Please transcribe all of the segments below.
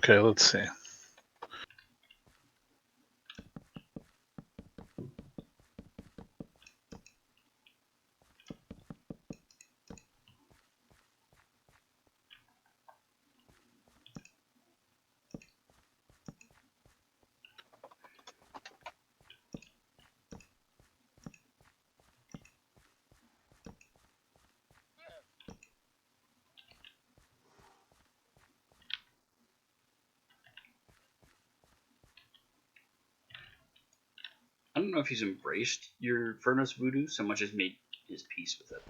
Okay, let's see. I don't know if he's embraced your furnace voodoo so much as made his peace with it.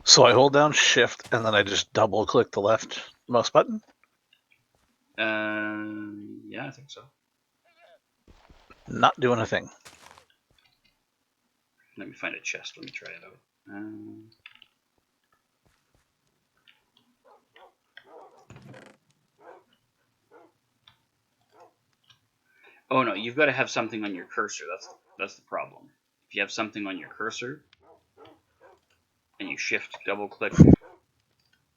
So I hold down Shift and then I just double click the left mouse button. Yeah, I think so. Not doing a thing. Let me find a chest. Let me try it out. Oh no, you've got to have something on your cursor. That's the problem. If you have something on your cursor and you shift double click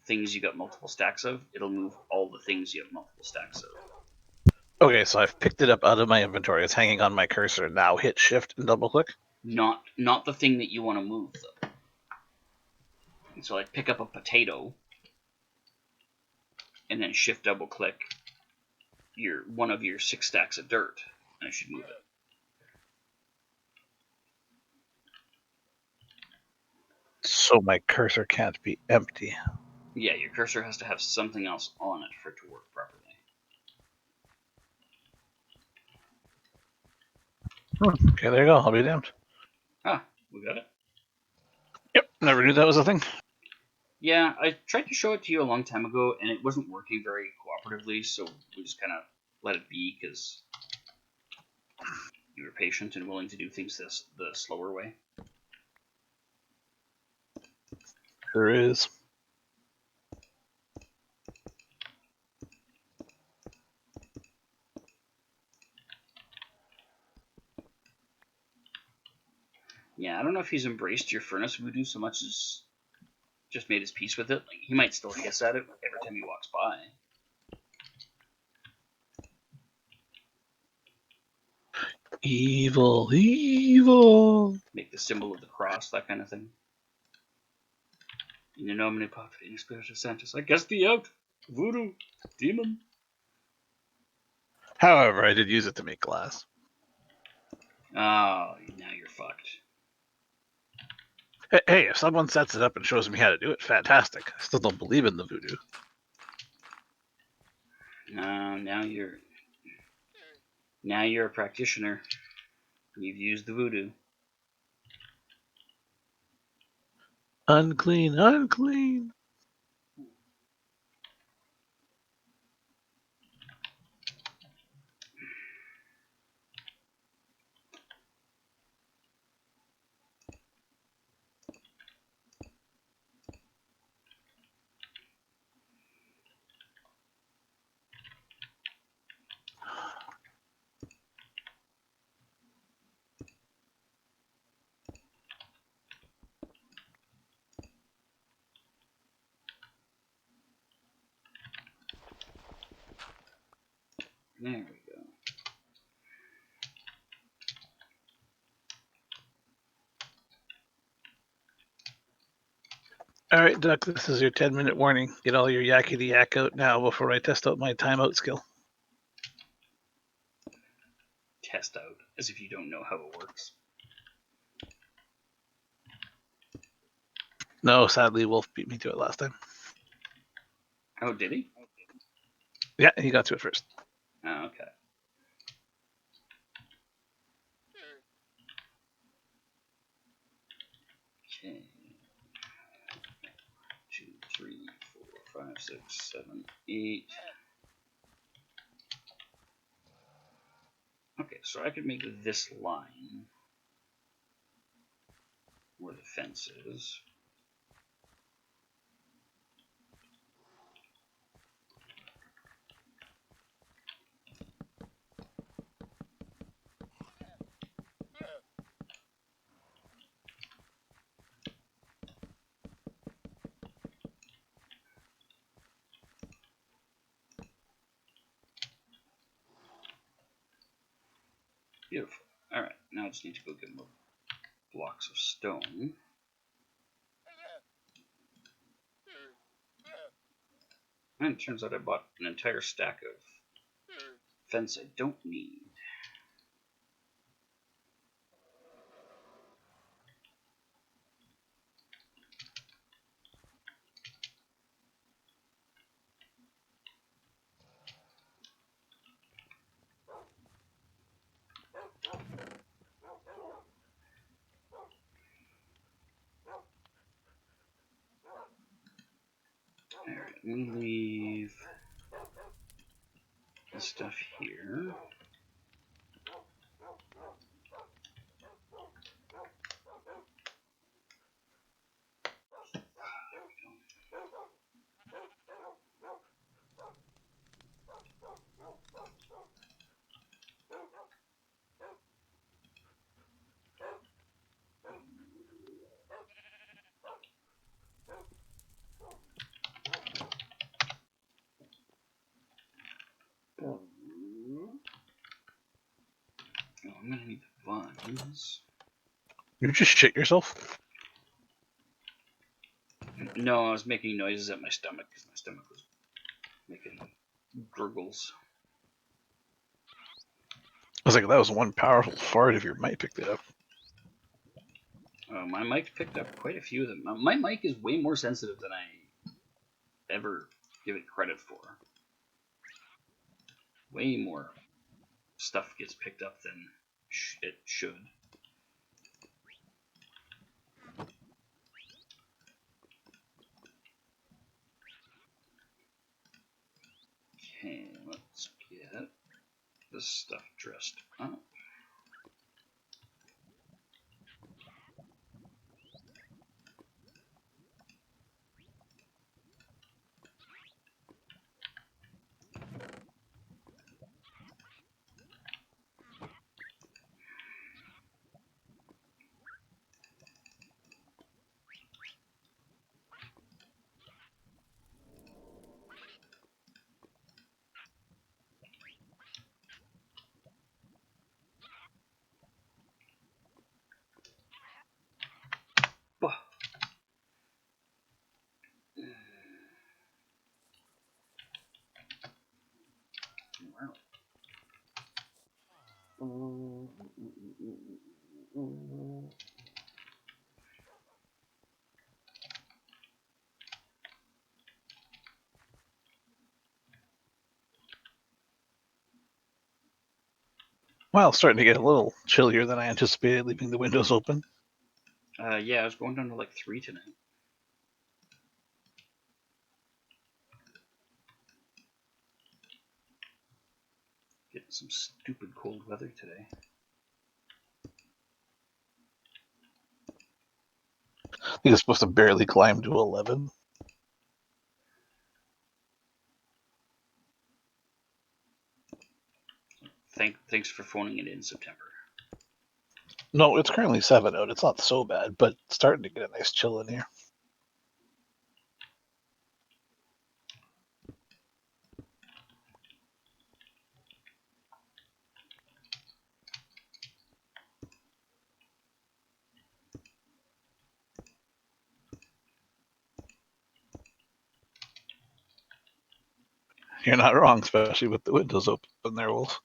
things you got multiple stacks of, it'll move all the things you have multiple stacks of. Okay, so I've picked it up out of my inventory. It's hanging on my cursor. Now hit Shift and double click. Not the thing that you want to move though. And so like pick up a potato and then shift double click one of your 6 stacks of dirt and it should move it. So my cursor can't be empty. Yeah, your cursor has to have something else on it for it to work properly. Okay, there you go. I'll be damned. Ah, we got it. Yep, never knew that was a thing. Yeah, I tried to show it to you a long time ago, and it wasn't working very cooperatively, so we just kind of let it be because you were patient and willing to do things the slower way. Sure is. Yeah, I don't know if he's embraced your furnace voodoo so much as just made his peace with it. Like, he might still hiss at it every time he walks by. Evil, evil. Make the symbol of the cross, that kind of thing. In nomine Patris et Spiritus Sanctus. I guess thee out, voodoo, demon. However, I did use it to make glass. Oh, now you're fucked. Hey, if someone sets it up and shows me how to do it, fantastic. I still don't believe in the voodoo. Now you're a practitioner. You've used the voodoo. Unclean, unclean. There we go. All right, Duck, this is your 10-minute warning. Get all your yakety yak out now before I test out my timeout skill. Test out, as if you don't know how it works. No, sadly, Wolf beat me to it last time. Oh, did he? Yeah, he got to it first. Oh, okay. Okay. 2, 3, 4, 5, 6, 7, 8. Okay, so I could make this line where the fence is. Beautiful. Alright, now I just need to go get more blocks of stone. And it turns out I bought an entire stack of fence I don't need. Alright, let me leave this stuff here. Oh, I'm gonna need the vines. You just shit yourself? No, I was making noises at my stomach because my stomach was making gurgles. I was like, that was one powerful fart if your mic picked it up. My mic picked up quite a few of them. My mic is way more sensitive than I ever give it credit for. Way more stuff gets picked up than it should. Okay, let's get this stuff dressed up. Wow. Well, it's starting to get a little chillier than I anticipated, leaving the windows open. Yeah, I was going down to like 3 tonight. Getting some stupid cold weather today. I think it's supposed to barely climb to 11. Thanks for phoning it in September. No, it's currently 7 out. It's not so bad, but it's starting to get a nice chill in here. You're not wrong, especially with the windows open there, Wolf.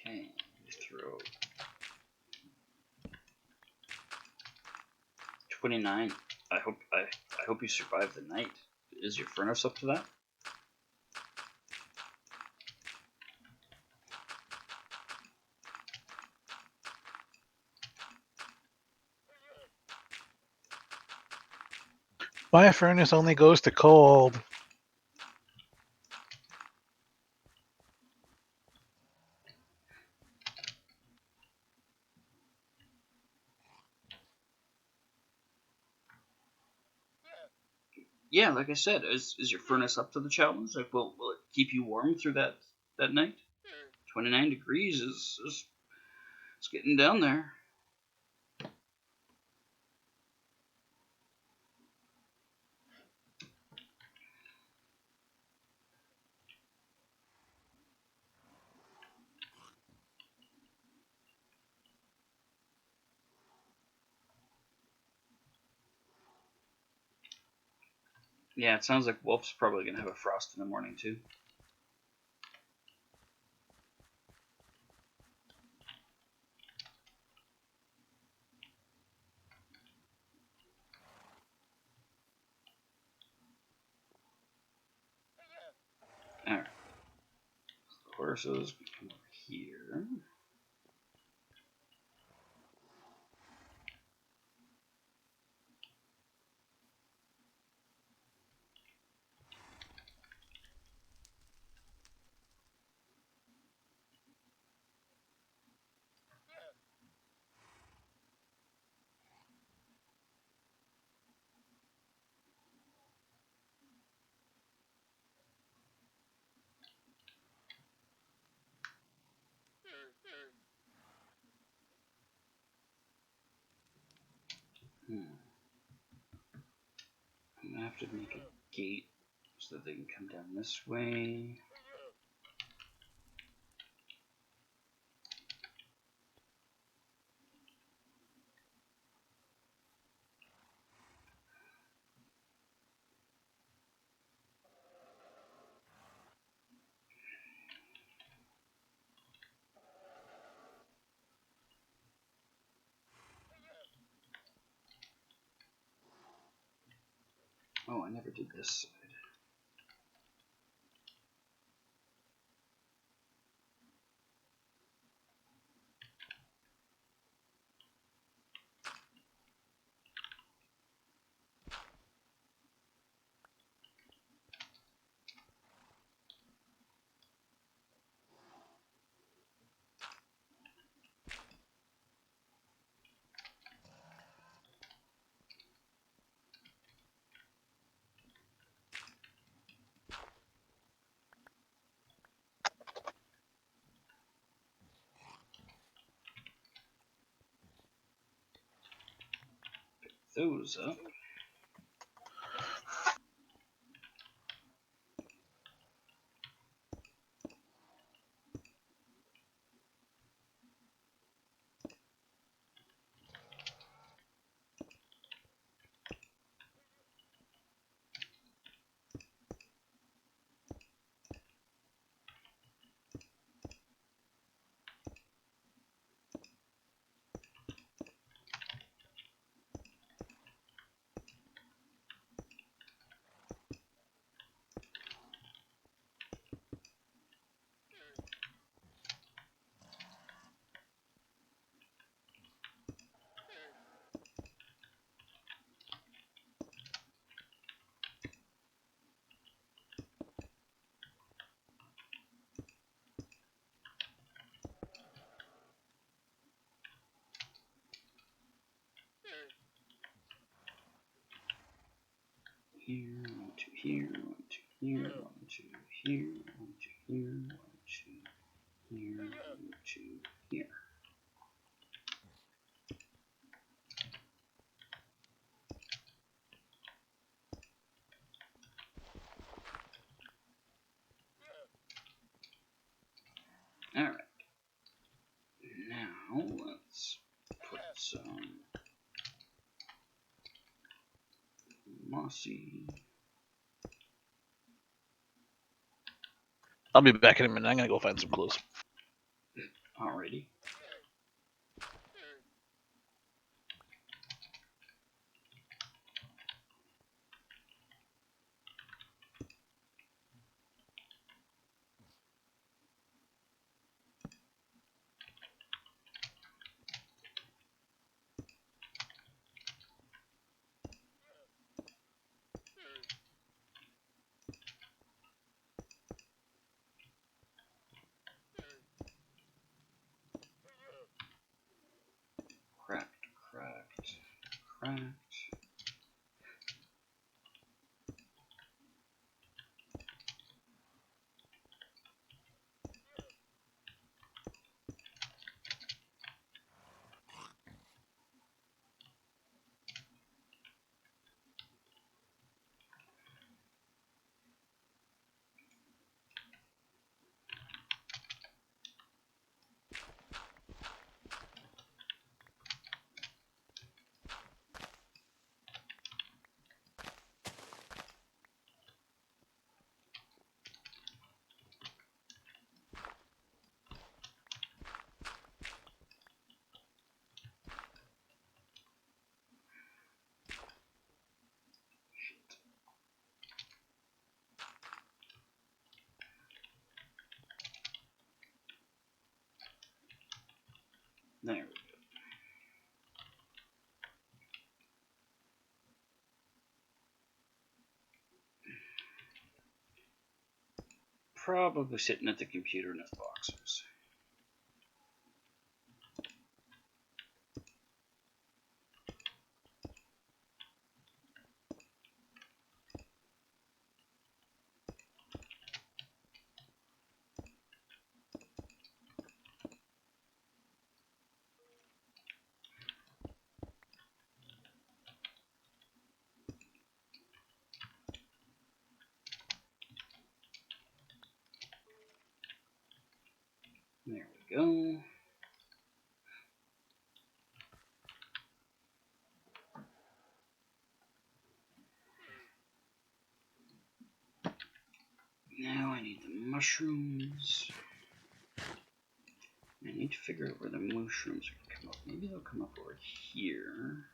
Okay, throw 29. I hope you survive the night. Is your furnace up to that? My furnace only goes to cold. Yeah, like I said, is your furnace up to the challenge? Like, will it keep you warm through that night? 29 degrees is it's getting down there. Yeah, it sounds like Wolf's probably going to have a frost in the morning, too. Alright. The horses come over here. I'm going to have to make a gate so that they can come down this way. Oh, I never did this side. Those up. Here, 1, 2 here, 1, 2 here, 1, 2 here, 1, 2 here, 1, 2 here, 1, 2 here. Alright. Now, let's put some mossy. I'll be back in a minute. I'm gonna go find some clothes. Alrighty. Cracked, cracked, cracked. There we go. Probably sitting at the computer in his boxers. There we go. Now I need the mushrooms. I need to figure out where the mushrooms are going to come up. Maybe they'll come up over here.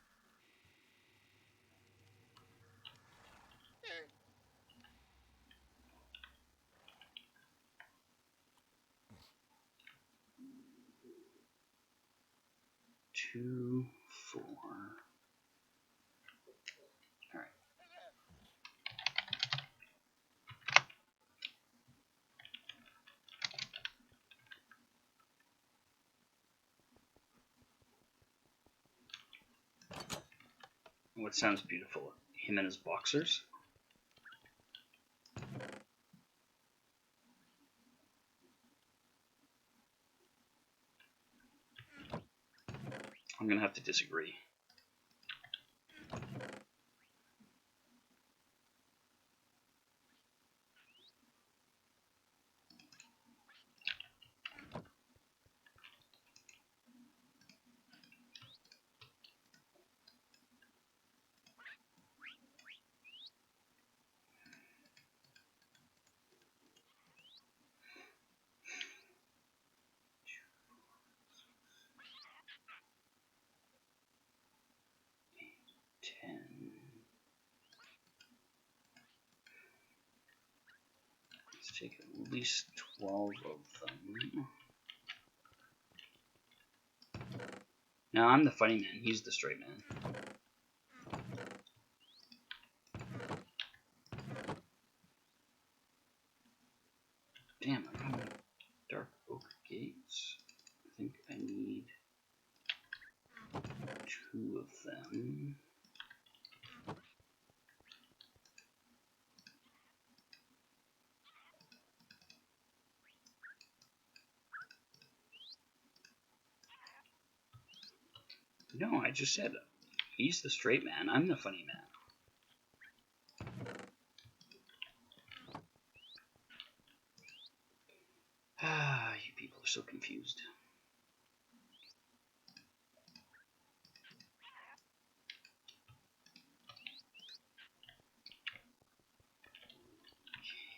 Two, 4. Alright. What sounds beautiful? Him and his boxers? I'm gonna have to disagree. Let's take at least 12 of them. Now I'm the funny man, he's the straight man. Damn, I got dark oak gates. I think I need 2 of them. No, I just said he's the straight man, I'm the funny man. Ah, you people are so confused.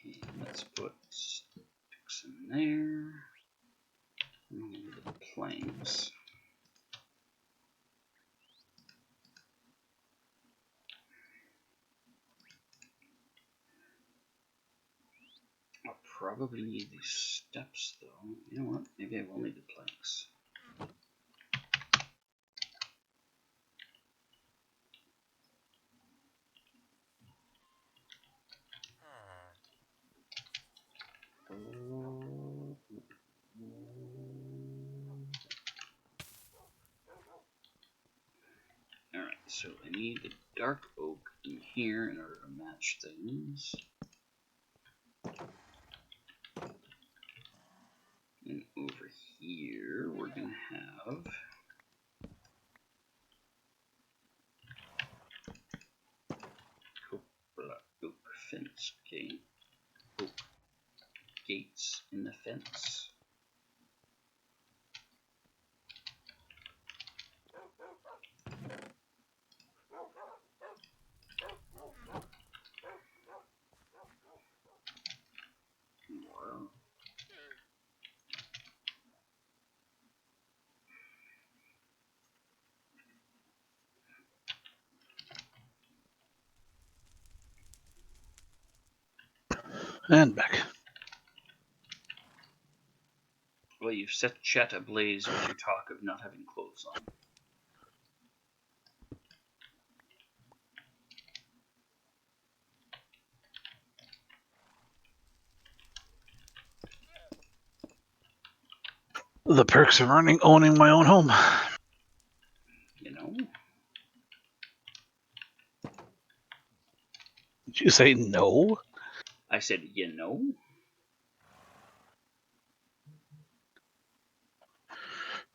Okay, let's put sticks in there. And then the planks. I'll probably need these steps though. You know what? Maybe I will need the planks. Alright, so I need the dark oak in here in order to match things. And over here we're going to have oak fence gate. Oak gates in the fence. And back. Well, you You've set chat ablaze with your talk of not having clothes on. The perks of owning my own home. You know? Did you say no? I said, you know?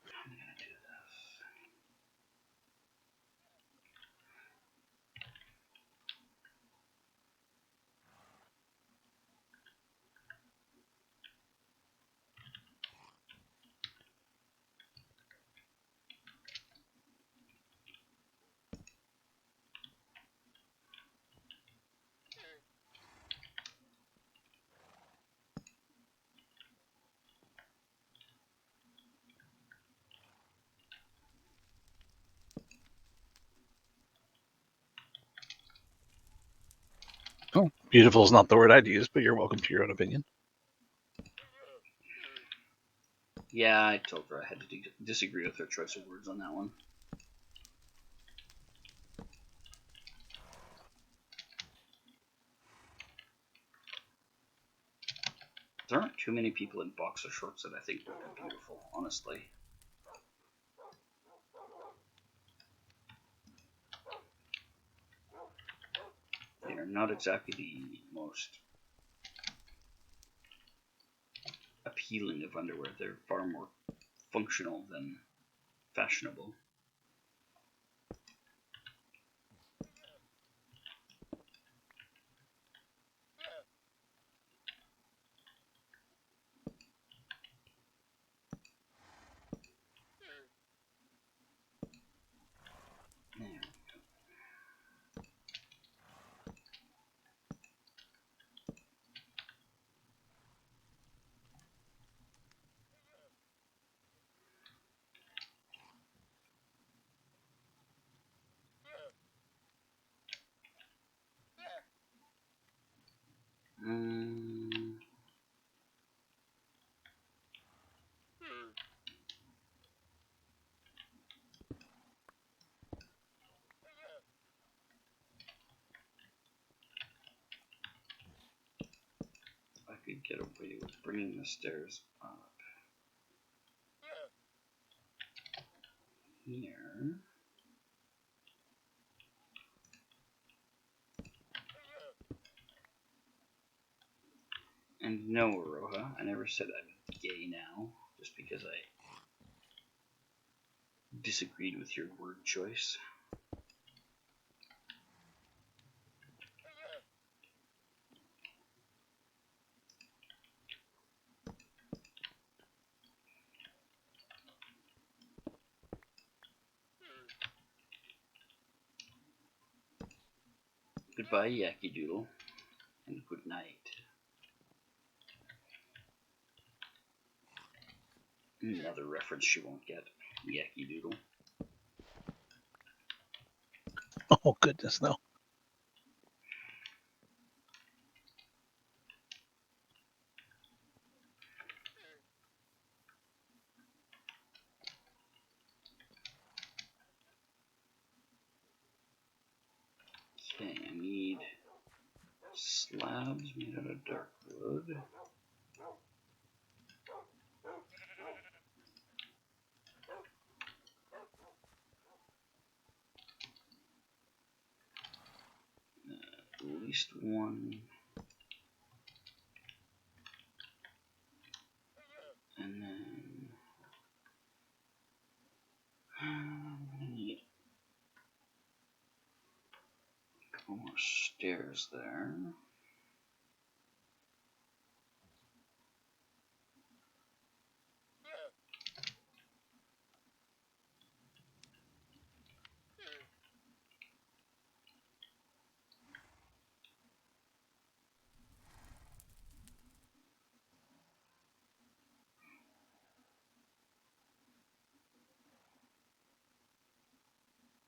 I'm gonna do this. Oh, beautiful is not the word I'd use, but you're welcome to your own opinion. Yeah, I told her I had to disagree with her choice of words on that one. There aren't too many people in boxer shorts that I think would be beautiful, honestly. They are not exactly the most appealing of underwear. They're far more functional than fashionable. I could get away with bringing the stairs up here. And no, Aroha, I never said I'm gay now, just because I disagreed with your word choice. Goodbye, Yaki Doodle, and good night. Another reference she won't get. Yaki Doodle. Oh, goodness, no. Okay, I need slabs made out of dark wood. At least one. And then I'm gonna need a couple more stairs there.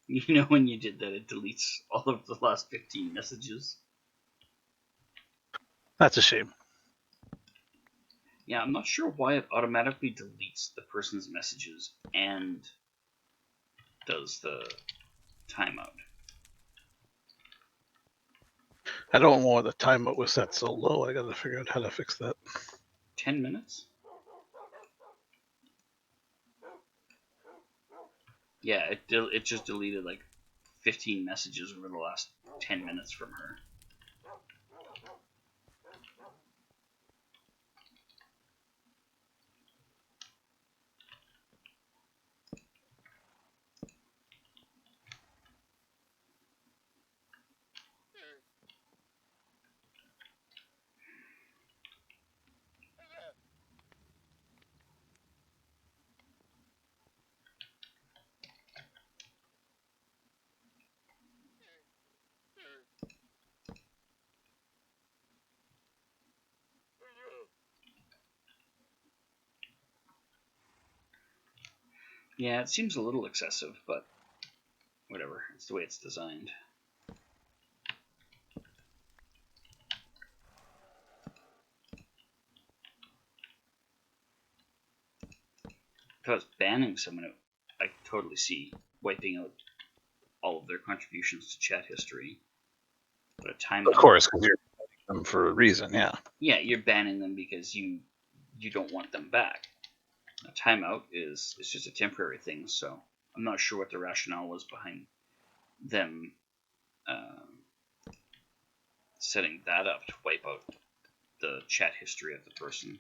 You know when you did that, it deletes all of the last 15 messages. That's a shame. Yeah, I'm not sure why it automatically deletes the person's messages and does the timeout. I don't know why the timeout was set so low. I gotta figure out how to fix that. 10 minutes? Yeah, it just deleted like 15 messages over the last 10 minutes from her. Yeah, it seems a little excessive, but whatever. It's the way it's designed. If I was banning someone, I could totally see wiping out all of their contributions to chat history. But a timeout. Of course, because you're banning them for a reason. Yeah. Yeah, you're banning them because you don't want them back. A timeout is just a temporary thing, so I'm not sure what the rationale was behind them setting that up to wipe out the chat history of the person.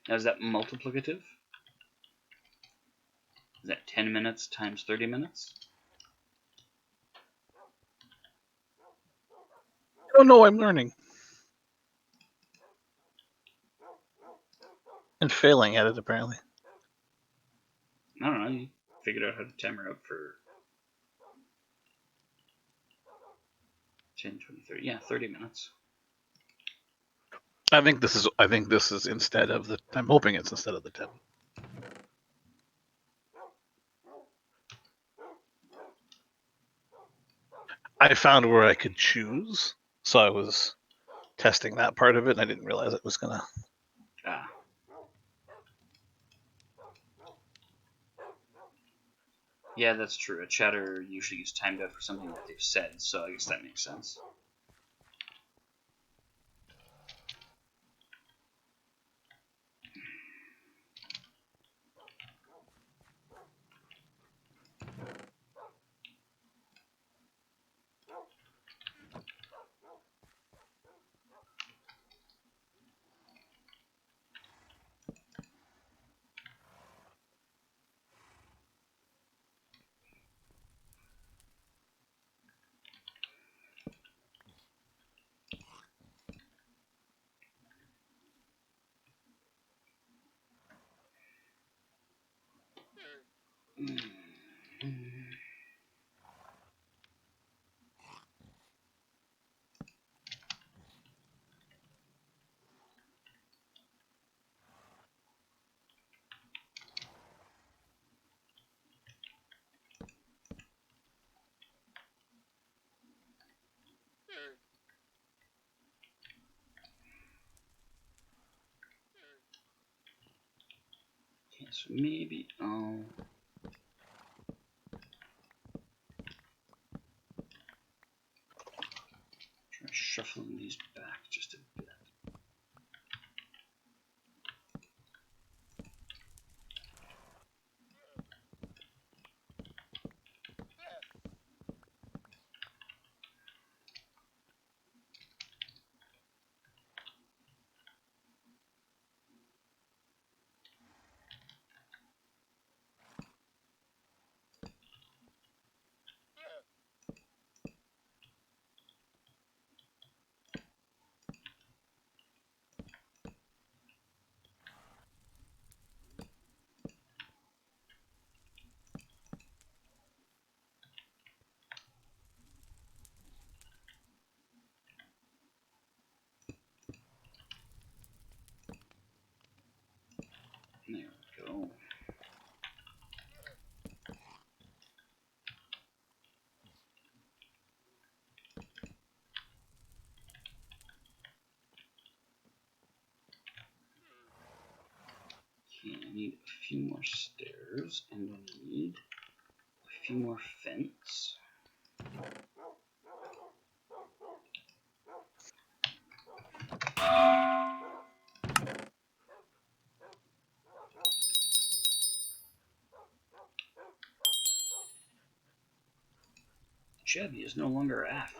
Now, is that multiplicative? Is that 10 minutes times 30 minutes? I don't know. I'm learning and failing at it apparently. I don't know. You figured out how to timer out for 10, 20, 30. Yeah, 30 minutes. I think this is instead of the. I'm hoping it's instead of the 10. I found where I could choose, so I was testing that part of it, and I didn't realize it was gonna. Ah. Yeah, that's true. A chatter usually gets timed out for something that they've said, so I guess that makes sense. Okay, so maybe I'll try shuffling these back just a bit. need a few more stairs, and I need a few more fence. Chevy is no longer aft.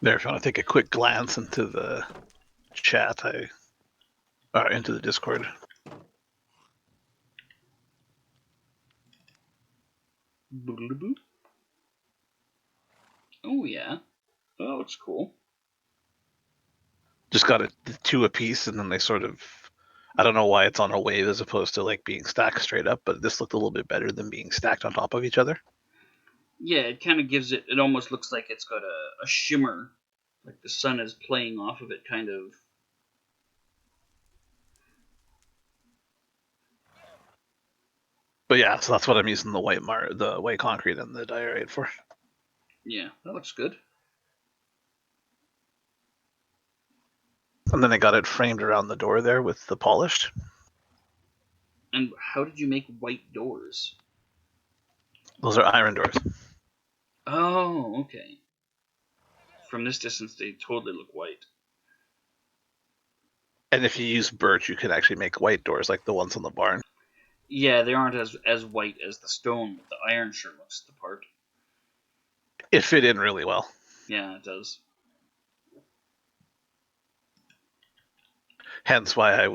There, if you want to take a quick glance into the chat, into the Discord. Oh yeah. Oh, it's cool. Just got two apiece, and then they sort of, I don't know why it's on a wave as opposed to like being stacked straight up, but this looked a little bit better than being stacked on top of each other. Yeah, it kind of gives it. It almost looks like it's got a shimmer, like the sun is playing off of it, kind of. But yeah, so that's what I'm using the white concrete and the diorite for. Yeah, that looks good. And then I got it framed around the door there with the polished. And how did you make white doors? Those are iron doors. Oh, okay. From this distance, they totally look white. And if you use birch, you can actually make white doors like the ones on the barn. Yeah, they aren't as white as the stone, but the iron sure looks the part. It fit in really well. Yeah, it does. Hence why I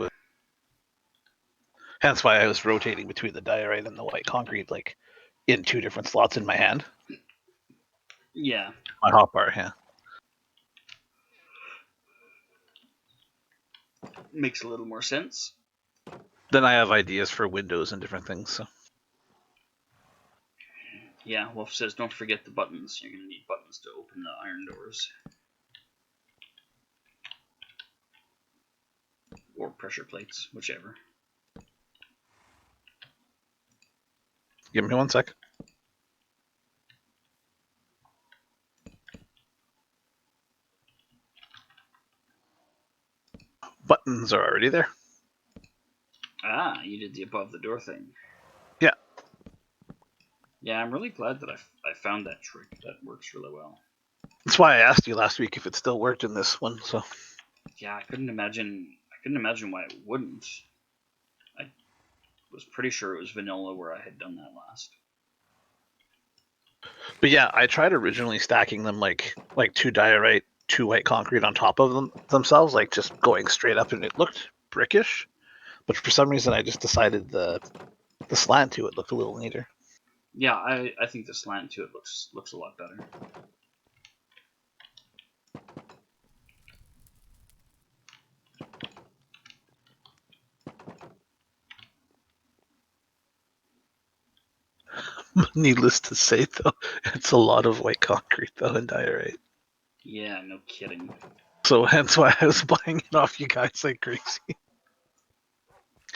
was rotating between the diorite and the white concrete, like in two different slots in my hand. Yeah. My hotbar, yeah. Makes a little more sense. Then I have ideas for windows and different things. So. Yeah, Wolf says don't forget the buttons. You're going to need buttons to open the iron doors. Or pressure plates, whichever. Give me 1 sec. Buttons are already there. Ah, you did the above the door thing. Yeah. Yeah, I'm really glad that I found that trick. That works really well. That's why I asked you last week if it still worked in this one. So. Yeah, I couldn't imagine why it wouldn't. I was pretty sure it was vanilla where I had done that last. But yeah, I tried originally stacking them like two diorite, two white concrete on top of themselves, like just going straight up, and it looked brickish. But for some reason, I just decided the slant to it looked a little neater. Yeah, I think the slant to it looks a lot better. Needless to say, though, it's a lot of white concrete though and diorite. Yeah, no kidding. So hence why I was buying it off you guys like crazy.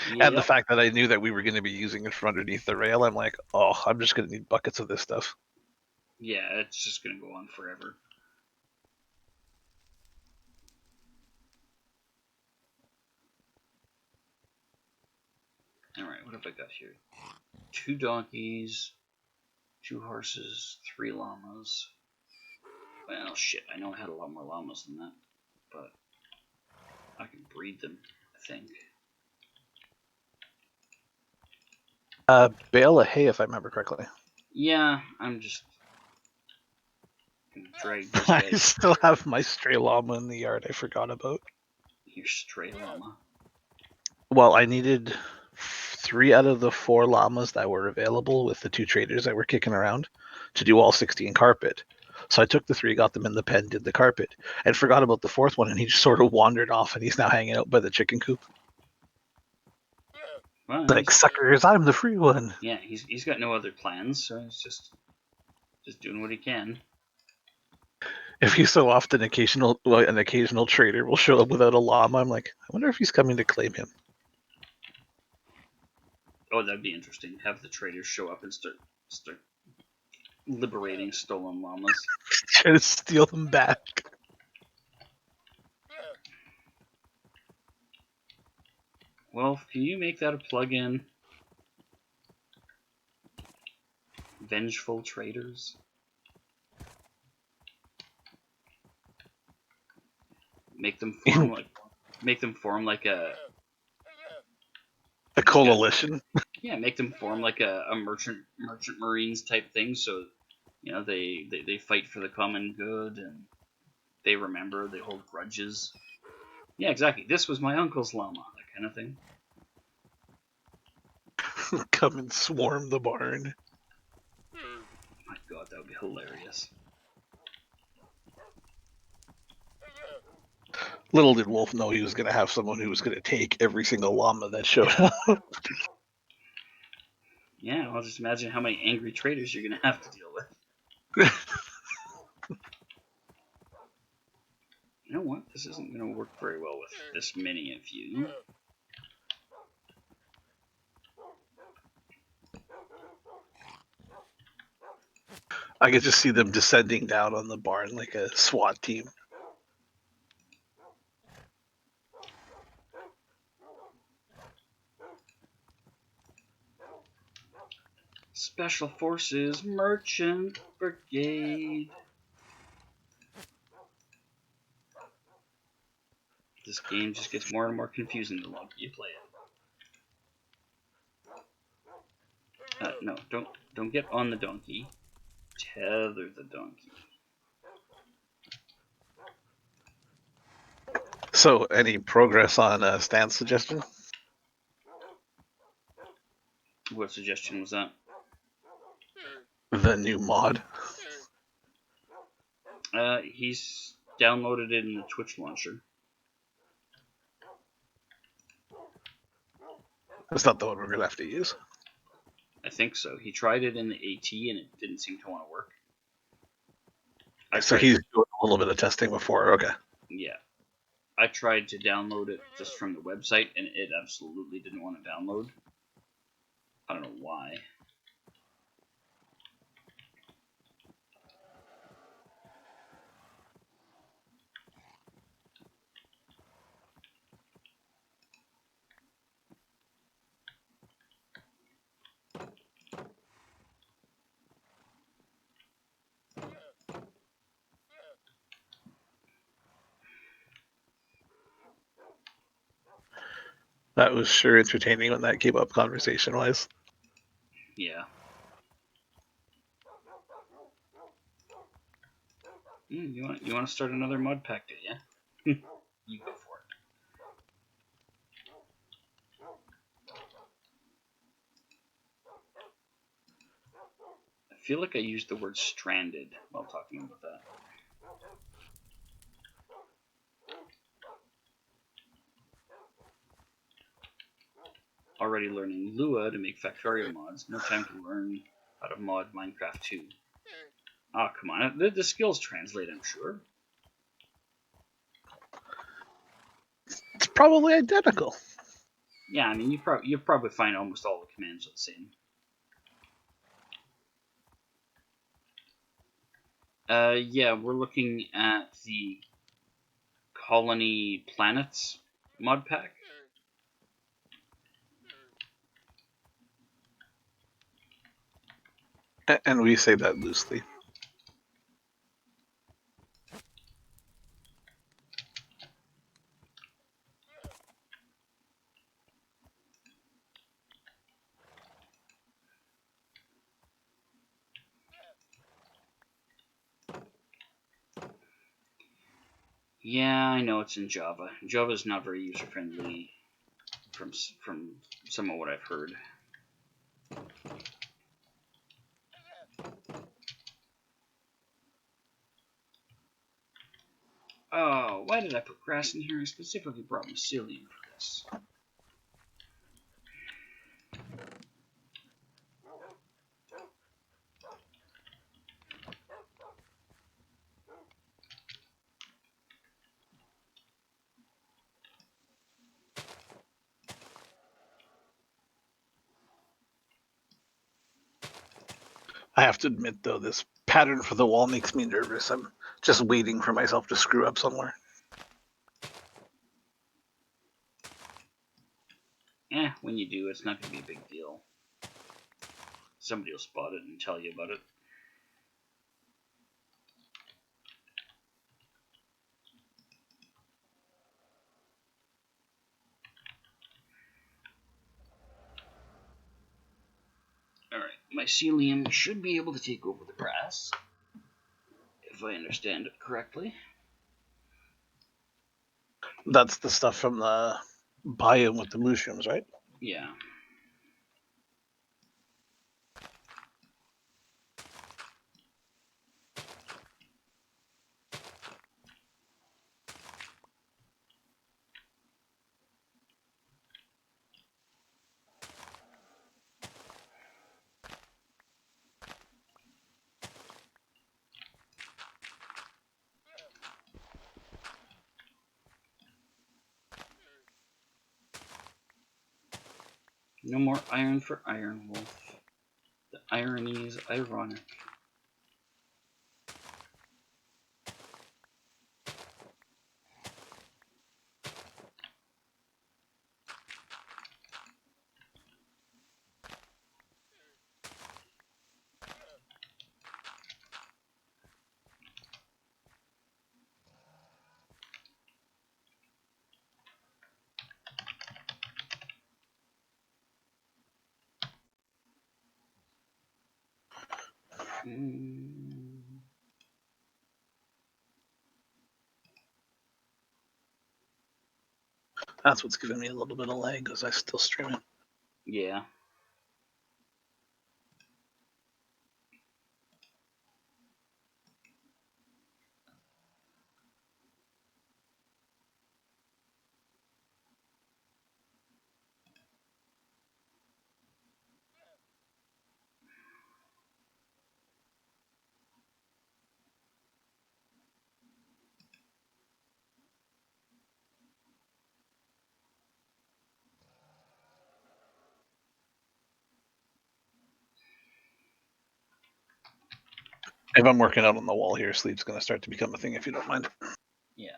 Yep. And the fact that I knew that we were going to be using it from underneath the rail, I'm like, oh, I'm just going to need buckets of this stuff. Yeah, it's just gonna go on forever. Alright, what have I got here? 2 donkeys, 2 horses, 3 llamas. Well, shit, I know I had a lot more llamas than that, but I can breed them, I think. Bale of hay, if I remember correctly. Yeah, I'm just gonna drag these I guys. still have my stray llama in the yard I forgot about. Your stray llama. Well, I needed 3 out of the 4 llamas that were available with the 2 traders that were kicking around to do all 16 carpet. So I took the 3, got them in the pen, did the carpet, and forgot about the 4th one, and he just sort of wandered off, and he's now hanging out by the chicken coop. Well, Like, suckers, I'm the free one. yeah, he's got no other plans, so he's just doing what he can. If he's so often an occasional trader will show up without a llama, I'm like, I wonder if he's coming to claim him. Oh, that'd be interesting. Have the traders show up and start liberating stolen llamas. Try to steal them back. Well, can you make that a plug-in? Vengeful traders. Make them form like a coalition. Yeah, make them form like a merchant marines type thing. So, they fight for the common good and they remember, they hold grudges. Yeah, exactly. This was my uncle's llama, that kind of thing. Come and swarm the barn. My God, that would be hilarious. Little did Wolf know he was going to have someone who was going to take every single llama that showed up. Yeah, I'll just imagine how many angry traders you're going to have to deal with. You know what? This isn't going to work very well with this many of you. I could just see them descending down on the barn like a SWAT team. Special Forces Merchant Brigade. This game just gets more and more confusing the longer you play it. No, don't get on the donkey. Tether the donkey. So, any progress on Stan's suggestion? What suggestion was that? The new mod. He's downloaded it in the Twitch launcher. That's not the one we're going to have to use. I think so. He tried it in the AT and it didn't seem to want to work. So he's doing a little bit of testing before, okay. Yeah. I tried to download it just from the website and it absolutely didn't want to download. I don't know why. That was sure entertaining when that came up conversation-wise. Yeah. You want to start another mod pack, do you? You go for it. I feel like I used the word stranded while talking about that. Already learning Lua to make Factorio mods. No time to learn how to mod Minecraft 2. Oh, come on. The skills translate, I'm sure. It's probably identical. Yeah, I mean, you probably find almost all the commands are the same. Yeah, we're looking at the Colony Planets mod pack. And we say that loosely. Yeah, I know it's in Java. Java is not very user friendly from some of what I've heard. Oh, why did I put grass in here? I specifically brought mycelium for this. I have to admit, though, this pattern for the wall makes me nervous. I'm just waiting for myself to screw up somewhere. When you do, it's not going to be a big deal. Somebody will spot it and tell you about it. Alright, mycelium should be able to take over the grass, if I understand it correctly. That's the stuff from the biome with the mushrooms, right? Yeah. No more iron for Ironwolf. The irony is ironic. That's what's giving me a little bit of lag because I'm still streaming. Yeah. If I'm working out on the wall here, sleep's going to start to become a thing if you don't mind. Yeah.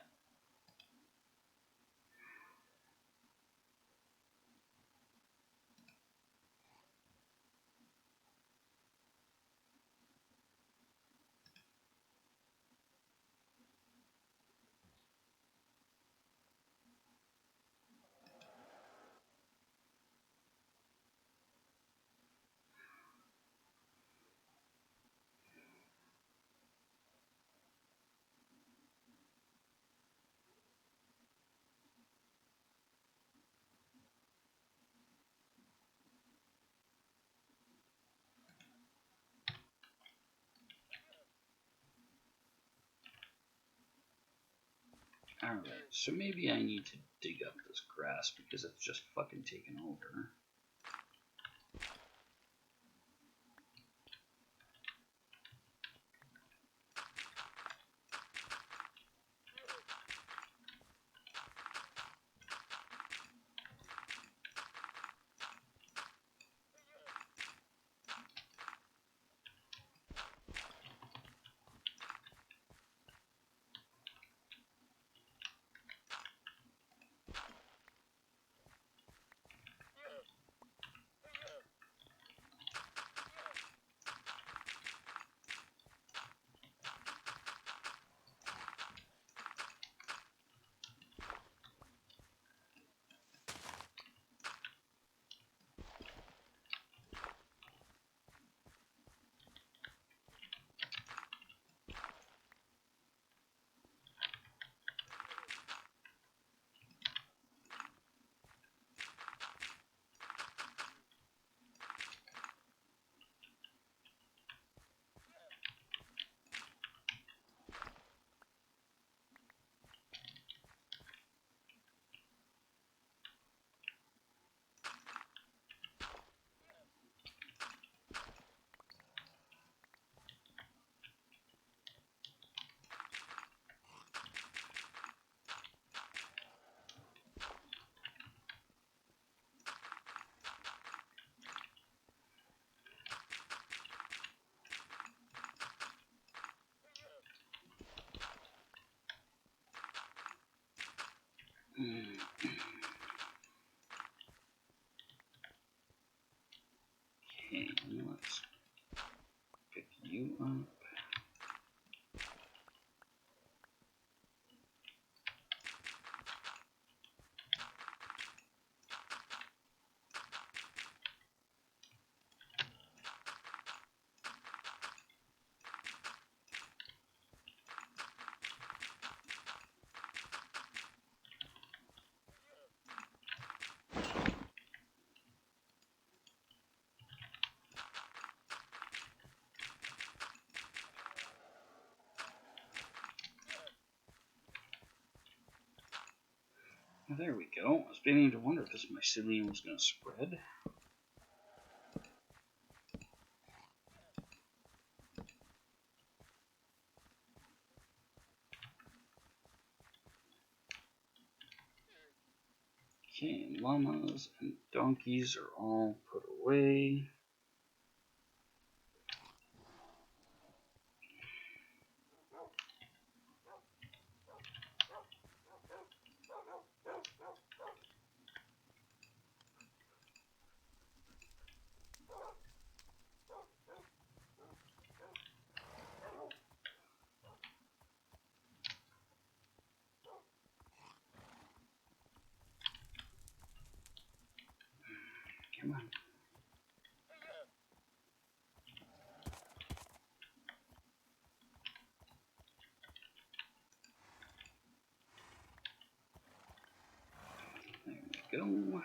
Alright, so maybe I need to dig up this grass because it's just fucking taken over. Let's pick you up. Well, there we go. I was beginning to wonder if this mycelium was going to spread. Okay, llamas and donkeys are all put away. Come on. There we go.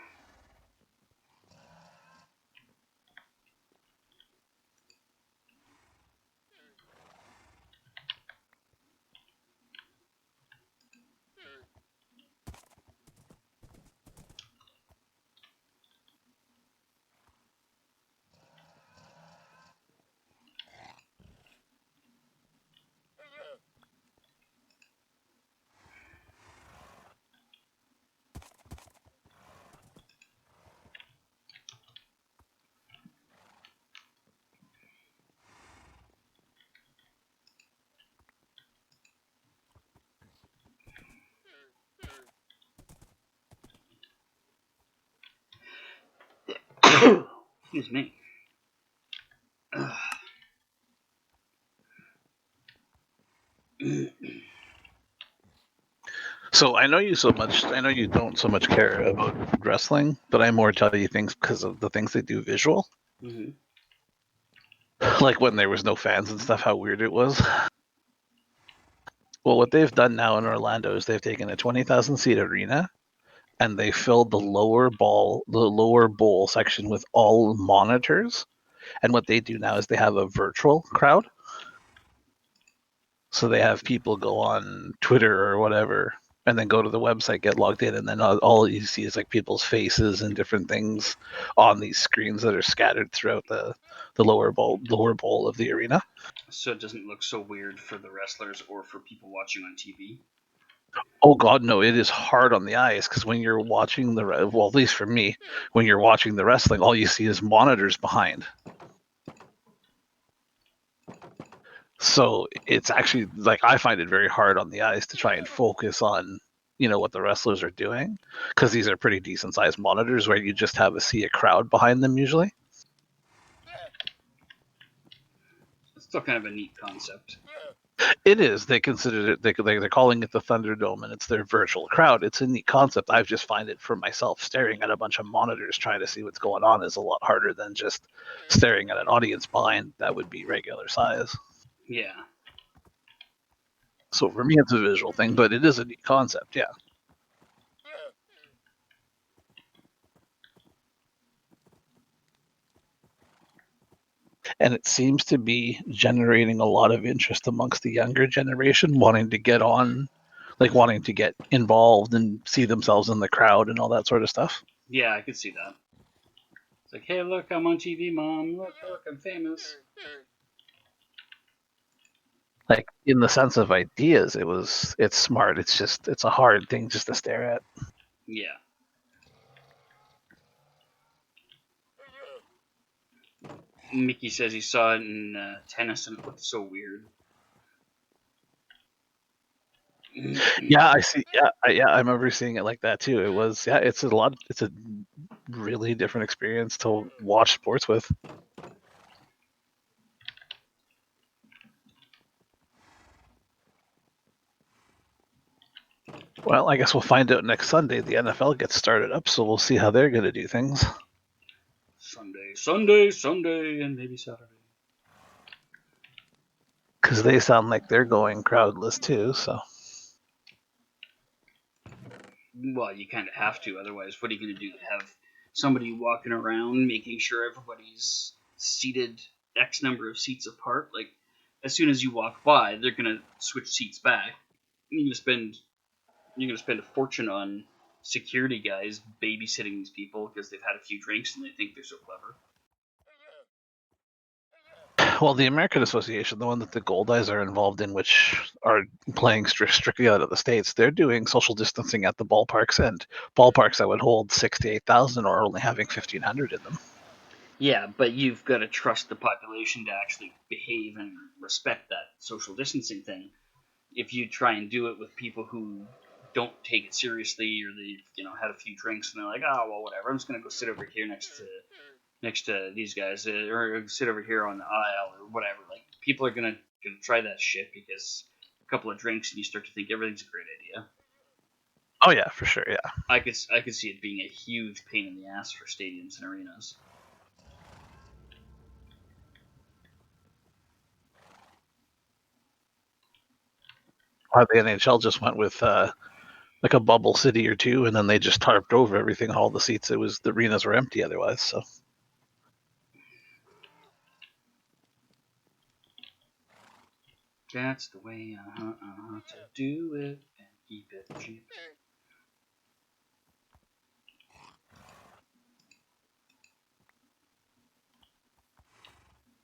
Excuse me. So I know you so much. I know you don't so much care about wrestling, but I more tell you things because of the things they do visual. Mm-hmm. Like when there was no fans and stuff, how weird it was. Well, what they've done now in Orlando is they've taken a 20,000 seat arena and they filled the lower bowl section with all monitors. And what they do now is they have a virtual crowd. So they have people go on Twitter or whatever and then go to the website, get logged in, and then all you see is like people's faces and different things on these screens that are scattered throughout the lower bowl of the arena. So it doesn't look so weird for the wrestlers or for people watching on TV. Oh God, no! It is hard on the eyes because when you're watching well, at least for me, when you're watching the wrestling, all you see is monitors behind. So it's actually like I find it very hard on the eyes to try and focus on what the wrestlers are doing because these are pretty decent sized monitors where you just have a crowd behind them usually. It's still kind of a neat concept. It is. They consider it. They're calling it the Thunderdome, and it's their virtual crowd. It's a neat concept. I just find it for myself staring at a bunch of monitors trying to see what's going on is a lot harder than just staring at an audience behind that would be regular size. Yeah. So for me, it's a visual thing, but it is a neat concept. Yeah. And it seems to be generating a lot of interest amongst the younger generation wanting to get on, like wanting to get involved and see themselves in the crowd and all that sort of stuff. Yeah, I could see that. It's like, hey, look, I'm on TV, Mom. Look, I'm famous. Like in the sense of ideas, it's smart. It's a hard thing just to stare at. Yeah. Mickey says he saw it in tennis and it looked so weird. Yeah, I see. Yeah, I remember seeing it like that too. It was it's a really different experience to watch sports with. Well, I guess we'll find out next Sunday. The NFL gets started up, so we'll see how they're going to do things. Sunday, and maybe Saturday. Because they sound like they're going crowdless too, so. Well, you kind of have to, otherwise, what are you going to do? Have somebody walking around making sure everybody's seated X number of seats apart? Like, as soon as you walk by, they're going to switch seats back. You're going to spend a fortune on security guys babysitting these people because they've had a few drinks and they think they're so clever. Well, the American Association, the one that the Gold Eyes are involved in, which are playing strictly out of the States, they're doing social distancing at the ballparks, and ballparks that would hold 6,000 to 8,000 are only having 1,500 in them. Yeah, but you've got to trust the population to actually behave and respect that social distancing thing. If you try and do it with people who don't take it seriously, or they had a few drinks and they're like, oh well, whatever, I'm just gonna go sit over here next to these guys, or sit over here on the aisle or whatever. Like, people are gonna try that shit because a couple of drinks and you start to think everything's a great idea. Oh yeah, for sure, yeah. I could see it being a huge pain in the ass for stadiums and arenas. The NHL just went with like a bubble city or two, and then they just tarped over everything, all the seats. The arenas were empty otherwise. So That's the way to do it and keep it cheap.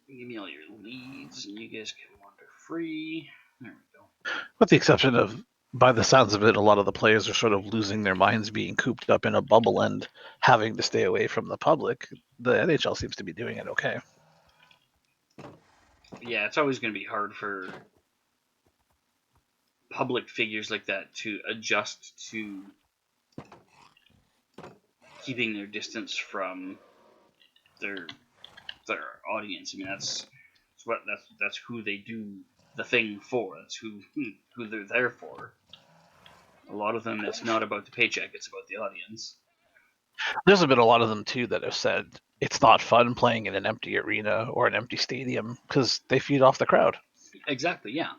Give me all your leads, and you guys can wander free. There we go. with the exception of, by the sounds of it, a lot of the players are sort of losing their minds being cooped up in a bubble and having to stay away from the public. The NHL seems to be doing it okay. Yeah, it's always going to be hard for public figures like that to adjust to keeping their distance from their audience. I mean, that's who they do the thing for. That's who they're there for. A lot of them, it's not about the paycheck; it's about the audience. There's been a lot of them too that have said it's not fun playing in an empty arena or an empty stadium because they feed off the crowd. Exactly. Yeah.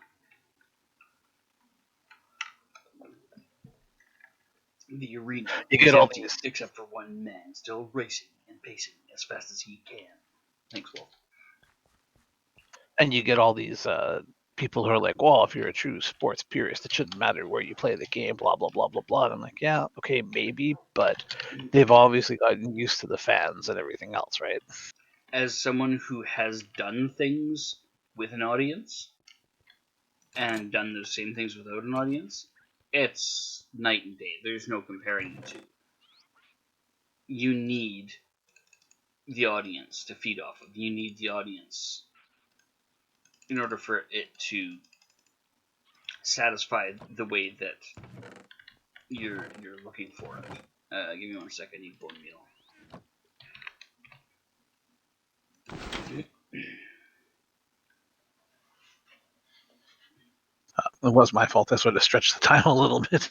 The arena You is get all empty these, except for one man still racing and pacing as fast as he can. Thanks, Wolf. and you get all these people who are like, well, if you're a true sports purist, it shouldn't matter where you play the game, blah blah blah blah blah. And I'm like, yeah, okay, maybe, but they've obviously gotten used to the fans and everything else, right? As someone who has done things with an audience and done those same things without an audience, it's night and day. There's no comparing the two. You need the audience to feed off of. You need the audience in order for it to satisfy the way that you're looking for it. Give me 1 second. I need bone meal. It was my fault. I sort of stretched the time a little bit.